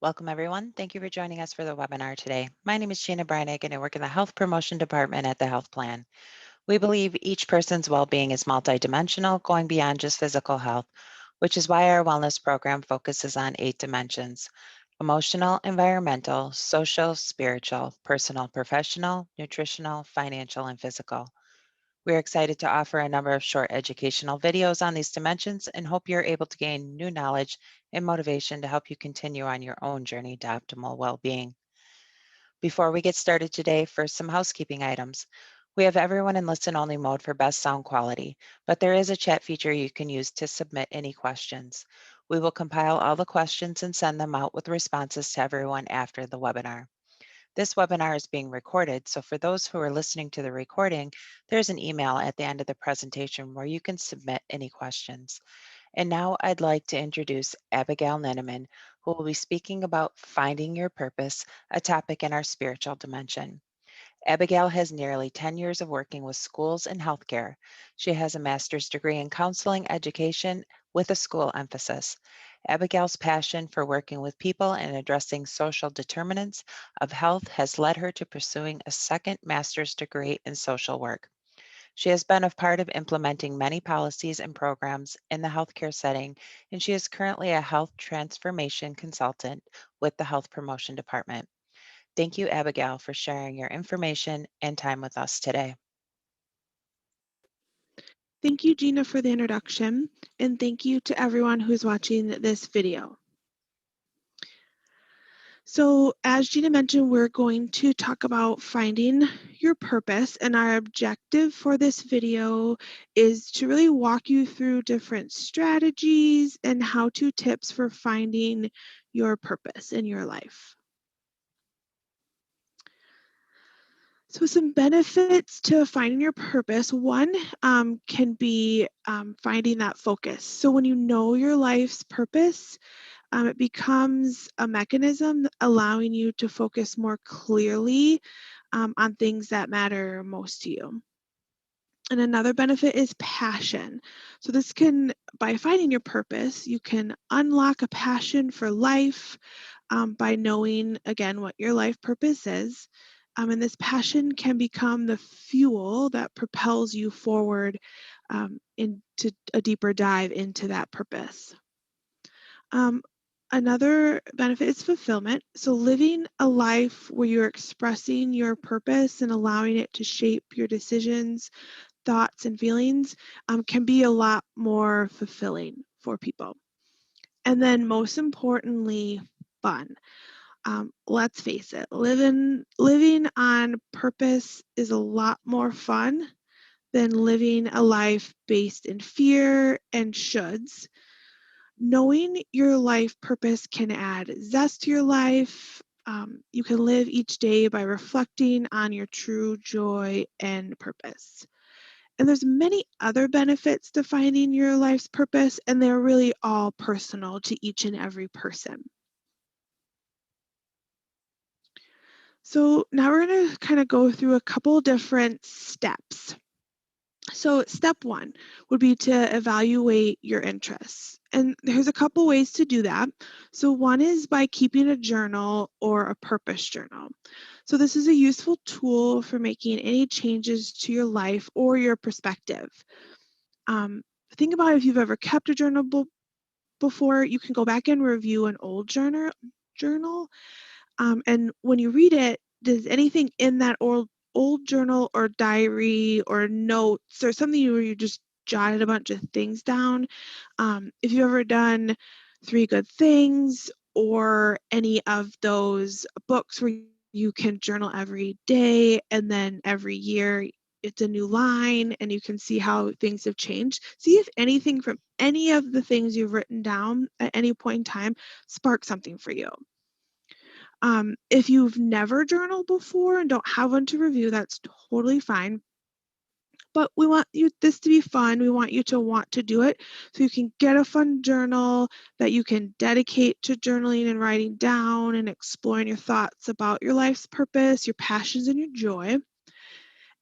Welcome, everyone. Thank you for joining us for the webinar today. My name is Gina Breinig, and I work in the Health Promotion Department at the Health Plan. We believe each person's well-being is multidimensional, going beyond just physical health, which is why our wellness program focuses on 8 dimensions: emotional, environmental, social, spiritual, personal, professional, nutritional, financial, and physical. We're excited to offer a number of short educational videos on these dimensions and hope you're able to gain new knowledge and motivation to help you continue on your own journey to optimal well-being. Before we get started today, first some housekeeping items. We have everyone in listen-only mode for best sound quality, but there is a chat feature you can use to submit any questions. We will compile all the questions and send them out with responses to everyone after the webinar. This webinar is being recorded, so for those who are listening to the recording, there's an email at the end of the presentation where you can submit any questions. And now I'd like to introduce Abigail Neneman, who will be speaking about finding your purpose, a topic in our spiritual dimension. Abigail has nearly 10 years of working with schools and healthcare. She has a master's degree in counseling education with a school emphasis. Abigail's passion for working with people and addressing social determinants of health has led her to pursuing a second master's degree in social work. She has been a part of implementing many policies and programs in the healthcare setting, and she is currently a health transformation consultant with the Health Promotion Department. Thank you, Abigail, for sharing your information and time with us today. Thank you, Gina, for the introduction, and thank you to everyone who's watching this video. So, as Gina mentioned, we're going to talk about finding your purpose, and our objective for this video is to really walk you through different strategies and how-to tips for finding your purpose in your life. So some benefits to finding your purpose. One can be finding that focus. So when you know your life's purpose, it becomes a mechanism allowing you to focus more clearly on things that matter most to you. And another benefit is passion. So this can, by finding your purpose, you can unlock a passion for life by knowing, again, what your life purpose is. And this passion can become the fuel that propels you forward into a deeper dive into that purpose. Another benefit is fulfillment. So living a life where you're expressing your purpose and allowing it to shape your decisions, thoughts, and feelings can be a lot more fulfilling for people. And then most importantly, fun. Let's face it, living on purpose is a lot more fun than living a life based in fear and shoulds. Knowing your life purpose can add zest to your life. You can live each day by reflecting on your true joy and purpose. And there's many other benefits to finding your life's purpose, and they're really all personal to each and every person. So now we're going to kind of go through a couple different steps. So step one would be to evaluate your interests. And there's a couple ways to do that. So one is by keeping a journal or a purpose journal. So this is a useful tool for making any changes to your life or your perspective. Think about if you've ever kept a journal before, you can go back and review an old journal. And when you read it, does anything in that old journal or diary or notes or something where you just jotted a bunch of things down, if you've ever done 3 Good Things or any of those books where you can journal every day and then every year it's a new line and you can see how things have changed. See if anything from any of the things you've written down at any point in time spark something for you. If you've never journaled before and don't have one to review, that's totally fine. But we want this to be fun. We want you to want to do it so you can get a fun journal that you can dedicate to journaling and writing down and exploring your thoughts about your life's purpose, your passions, and your joy.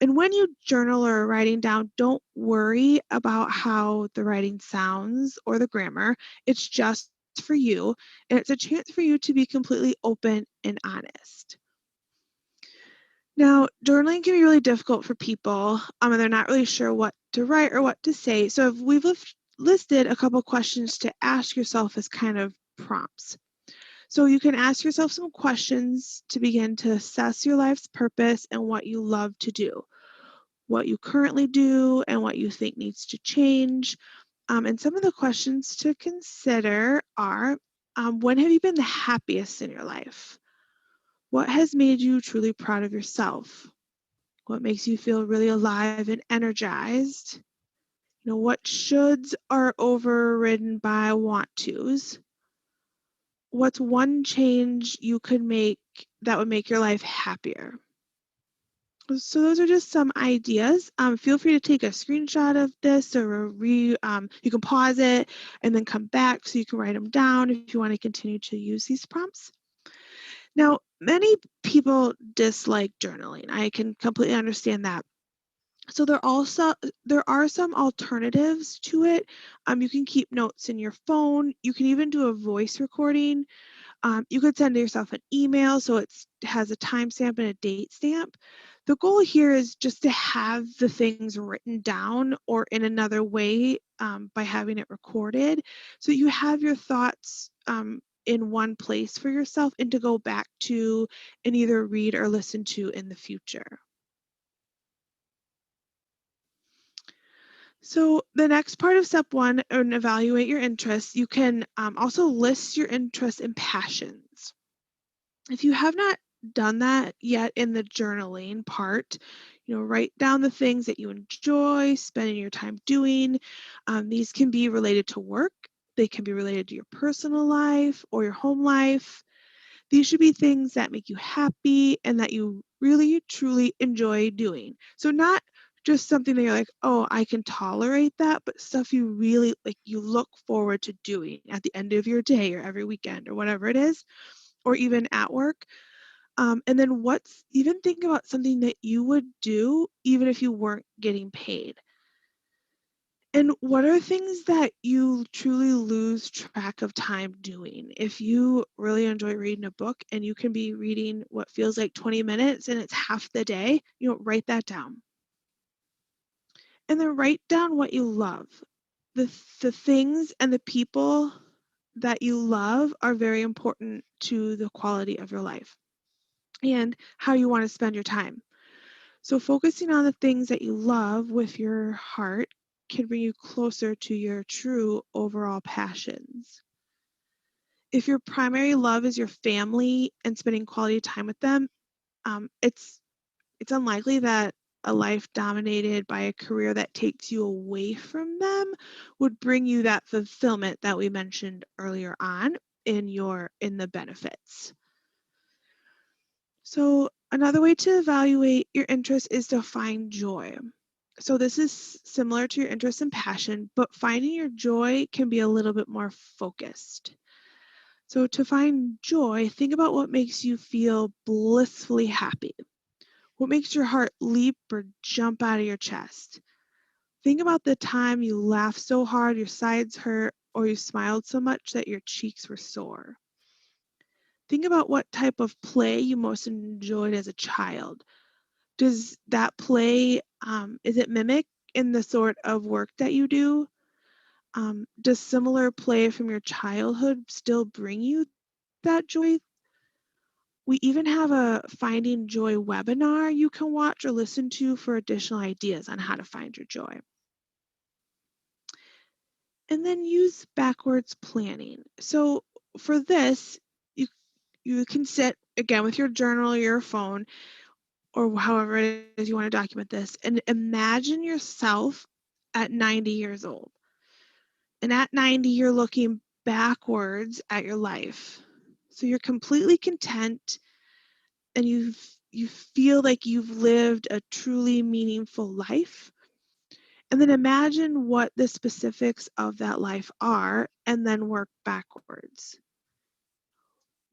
And when you journal or writing down, don't worry about how the writing sounds or the grammar. It's just for you, and it's a chance for you to be completely open and honest. Now, journaling can be really difficult for people, and they're not really sure what to write or what to say. So we've listed a couple questions to ask yourself as kind of prompts. So you can ask yourself some questions to begin to assess your life's purpose and what you love to do, what you currently do, and what you think needs to change. And some of the questions to consider are, when have you been the happiest in your life? What has made you truly proud of yourself? What makes you feel really alive and energized? What shoulds are overridden by want tos? What's one change you could make that would make your life happier? So those are just some ideas. Feel free to take a screenshot of this, or you can pause it and then come back so you can write them down if you want to continue to use these prompts. Now, many people dislike journaling. I can completely understand that. So there are some alternatives to it. You can keep notes in your phone. You can even do a voice recording. You could send yourself an email so it has a timestamp and a date stamp. The goal here is just to have the things written down or in another way, by having it recorded. So you have your thoughts in one place for yourself and to go back to and either read or listen to in the future. So the next part of step one, and evaluate your interests, you can also list your interests and passions. If you have not done that yet in the journaling part, write down the things that you enjoy spending your time doing. These can be related to work. They can be related to your personal life or your home life. These should be things that make you happy and that you really, truly enjoy doing. So not just something that you're like, oh, I can tolerate that, but stuff you really like, you look forward to doing at the end of your day or every weekend or whatever it is, or even at work. And then even think about something that you would do even if you weren't getting paid. And what are things that you truly lose track of time doing? If you really enjoy reading a book and you can be reading what feels like 20 minutes and it's half the day, write that down. And then write down what you love. The things and the people that you love are very important to the quality of your life and how you want to spend your time. So focusing on the things that you love with your heart can bring you closer to your true overall passions. If your primary love is your family and spending quality time with them, it's unlikely that a life dominated by a career that takes you away from them would bring you that fulfillment that we mentioned earlier on in the benefits. So another way to evaluate your interest is to find joy. So this is similar to your interest and passion, but finding your joy can be a little bit more focused. So to find joy, think about what makes you feel blissfully happy. What makes your heart leap or jump out of your chest? Think about the time you laughed so hard your sides hurt, or you smiled so much that your cheeks were sore. Think about what type of play you most enjoyed as a child. Does that play, is it mimic in the sort of work that you do? Does similar play from your childhood still bring you that joy? We even have a Finding Joy webinar you can watch or listen to for additional ideas on how to find your joy. And then use backwards planning. So for this, you can sit again with your journal or your phone or however it is you want to document this, and imagine yourself at 90 years old. And at 90, you're looking backwards at your life. So you're completely content and you feel like you've lived a truly meaningful life. And then imagine what the specifics of that life are and then work backwards.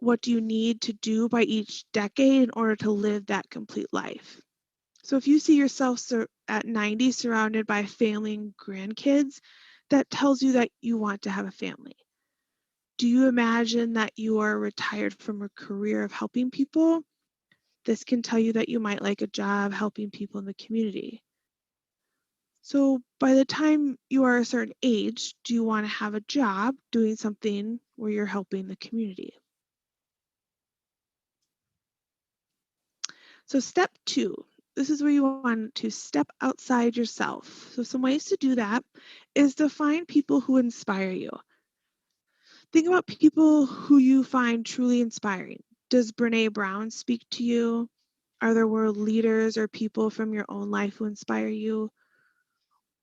What do you need to do by each decade in order to live that complete life? So if you see yourself at 90 surrounded by family and grandkids, that tells you that you want to have a family. Do you imagine that you are retired from a career of helping people? This can tell you that you might like a job helping people in the community. So by the time you are a certain age, do you want to have a job doing something where you're helping the community? So step 2, this is where you want to step outside yourself. So some ways to do that is to find people who inspire you. Think about people who you find truly inspiring. Does Brene Brown speak to you? Are there world leaders or people from your own life who inspire you?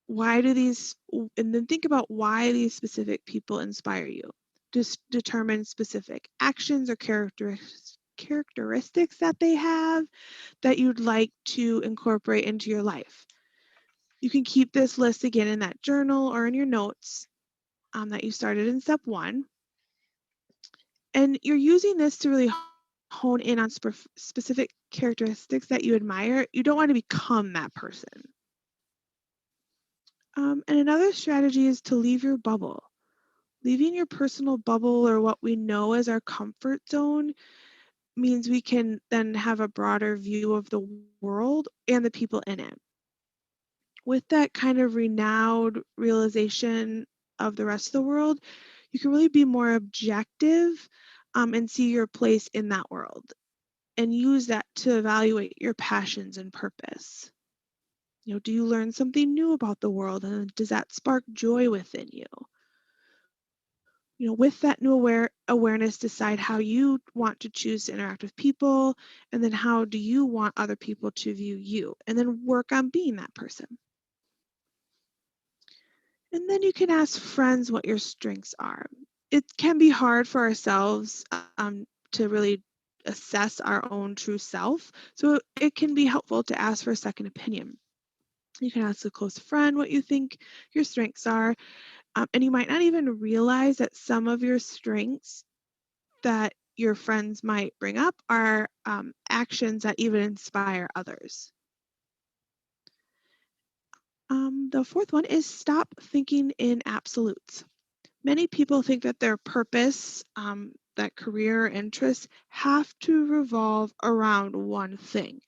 Why do these, and then think about why these specific people inspire you. Just determine specific actions or characteristics that they have that you'd like to incorporate into your life. You can keep this list again in that journal or in your notes that you started in step 1. And you're using this to really hone in on specific characteristics that you admire. You don't want to become that person. And another strategy is to leave your bubble. Leaving your personal bubble, or what we know as our comfort zone, means we can then have a broader view of the world and the people in it. With that kind of renowned realization of the rest of the world, you can really be more objective and see your place in that world and use that to evaluate your passions and purpose. Do you learn something new about the world, and does that spark joy within you? With that new awareness, decide how you want to choose to interact with people, and then how do you want other people to view you, and then work on being that person. And then you can ask friends what your strengths are. It can be hard for ourselves to really assess our own true self, so it can be helpful to ask for a second opinion. You can ask a close friend what you think your strengths are, and you might not even realize that some of your strengths that your friends might bring up are actions that even inspire others. The fourth one is stop thinking in absolutes. Many people think that their purpose, that career or interests, have to revolve around one thing.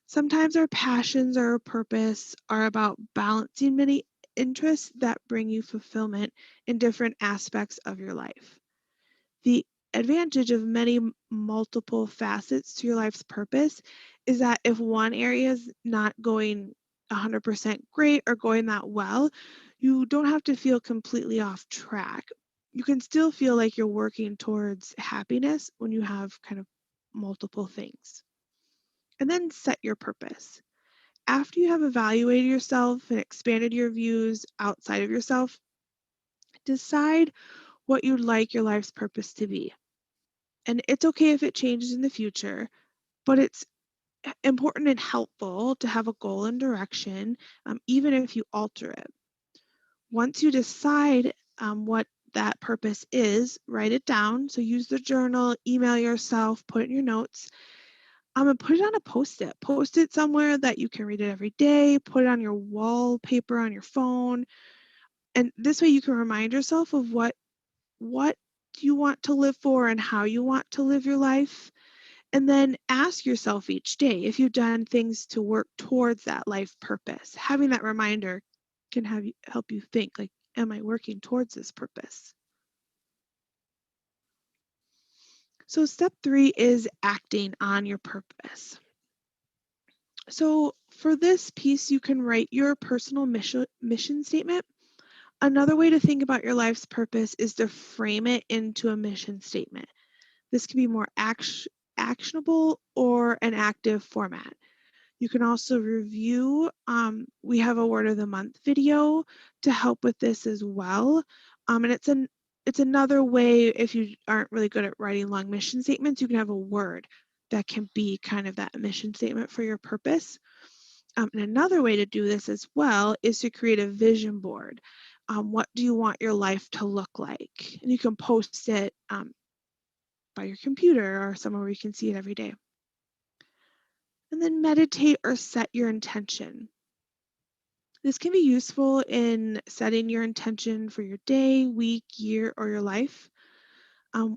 Sometimes our passions or our purpose are about balancing many interests that bring you fulfillment in different aspects of your life. The advantage of many multiple facets to your life's purpose is that if one area is not going 100% great or going that well, you don't have to feel completely off track. You can still feel like you're working towards happiness when you have kind of multiple things. And then set your purpose. After you have evaluated yourself and expanded your views outside of yourself, decide what you'd like your life's purpose to be. And it's okay if it changes in the future, but it's important and helpful to have a goal and direction, even if you alter it. Once you decide what that purpose is, write it down. So use the journal, email yourself, put it in your notes, and put it on a post-it. Post it somewhere that you can read it every day. Put it on your wallpaper on your phone. And this way you can remind yourself of what you want to live for and how you want to live your life. And then ask yourself each day if you've done things to work towards that life purpose. Having that reminder can help you think, like, am I working towards this purpose? So step 3 is acting on your purpose. So for this piece, you can write your personal mission statement. Another way to think about your life's purpose is to frame it into a mission statement. This can be more actionable or an active format. You can also review. We have a word of the month video to help with this as well. And it's another way, if you aren't really good at writing long mission statements, you can have a word that can be kind of that mission statement for your purpose. And another way to do this as well is to create a vision board. What do you want your life to look like? And you can post it by your computer or somewhere where you can see it every day. And then meditate or set your intention. This can be useful in setting your intention for your day, week, year, or your life.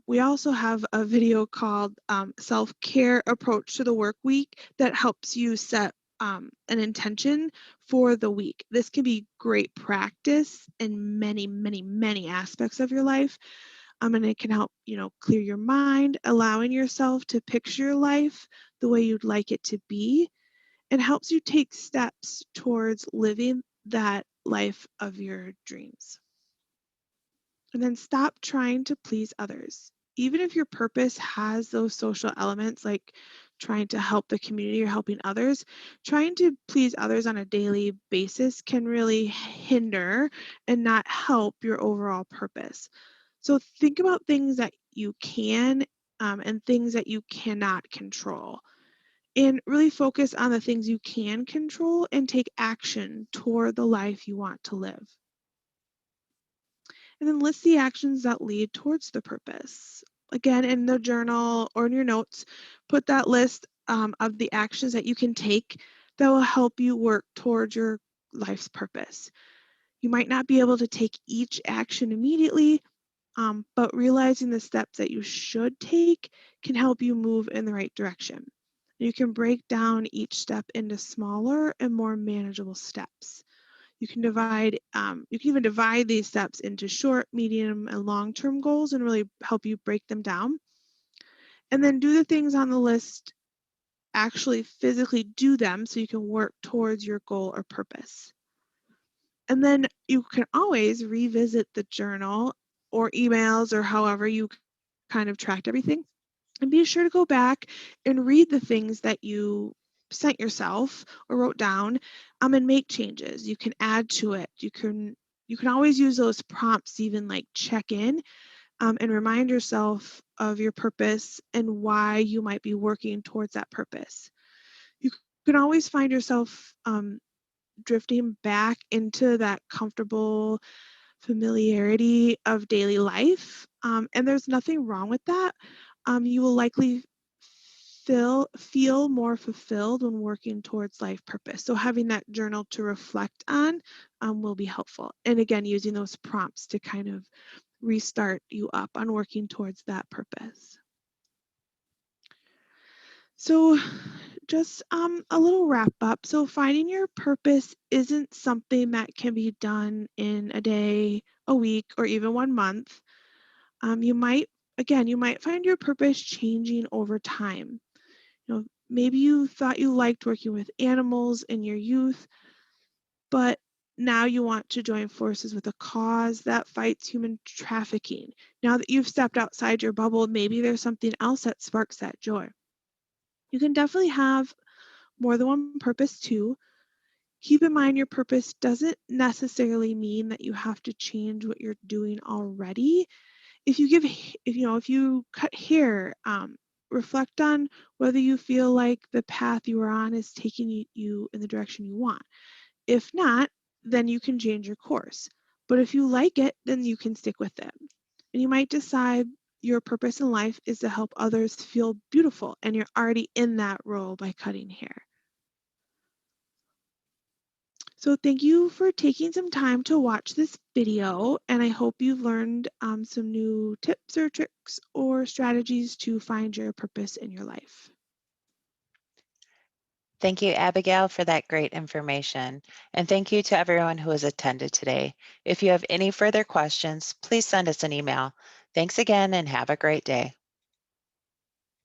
We also have a video called Self-Care Approach to the Work Week that helps you set an intention for the week. This can be great practice in many, many, many aspects of your life. And it can help, clear your mind, allowing yourself to picture your life the way you'd like it to be, and helps you take steps towards living that life of your dreams. And then stop trying to please others. Even if your purpose has those social elements like trying to help the community or helping others, trying to please others on a daily basis can really hinder and not help your overall purpose. So think about things that you can and things that you cannot control. And really focus on the things you can control and take action toward the life you want to live. And then list the actions that lead towards the purpose. Again, in the journal or in your notes, put that list of the actions that you can take that will help you work towards your life's purpose. You might not be able to take each action immediately, but realizing the steps that you should take can help you move in the right direction. You can break down each step into smaller and more manageable steps. You can even divide these steps into short, medium, and long-term goals and really help you break them down. And then do the things on the list, actually physically do them so you can work towards your goal or purpose. And then you can always revisit the journal or emails or however you kind of tracked everything. And be sure to go back and read the things that you sent yourself or wrote down and make changes. You can add to it. You can always use those prompts, even like check in and remind yourself of your purpose and why you might be working towards that purpose. You can always find yourself drifting back into that comfortable familiarity of daily life. And there's nothing wrong with that. You will likely feel more fulfilled when working towards life purpose. So having that journal to reflect on will be helpful. And again, using those prompts to kind of restart you up on working towards that purpose. So just a little wrap up. So finding your purpose isn't something that can be done in a day, a week, or even 1 month. You might find your purpose changing over time. Maybe you thought you liked working with animals in your youth, but now you want to join forces with a cause that fights human trafficking. Now that you've stepped outside your bubble, maybe there's something else that sparks that joy. You can definitely have more than one purpose too. Keep in mind your purpose doesn't necessarily mean that you have to change what you're doing already. If you cut hair, reflect on whether you feel like the path you are on is taking you in the direction you want. If not, then you can change your course. But if you like it, then you can stick with it. And you might decide your purpose in life is to help others feel beautiful, and you're already in that role by cutting hair. So thank you for taking some time to watch this video, and I hope you've learned some new tips or tricks or strategies to find your purpose in your life. Thank you, Abigail, for that great information. And thank you to everyone who has attended today. If you have any further questions, please send us an email. Thanks again and have a great day.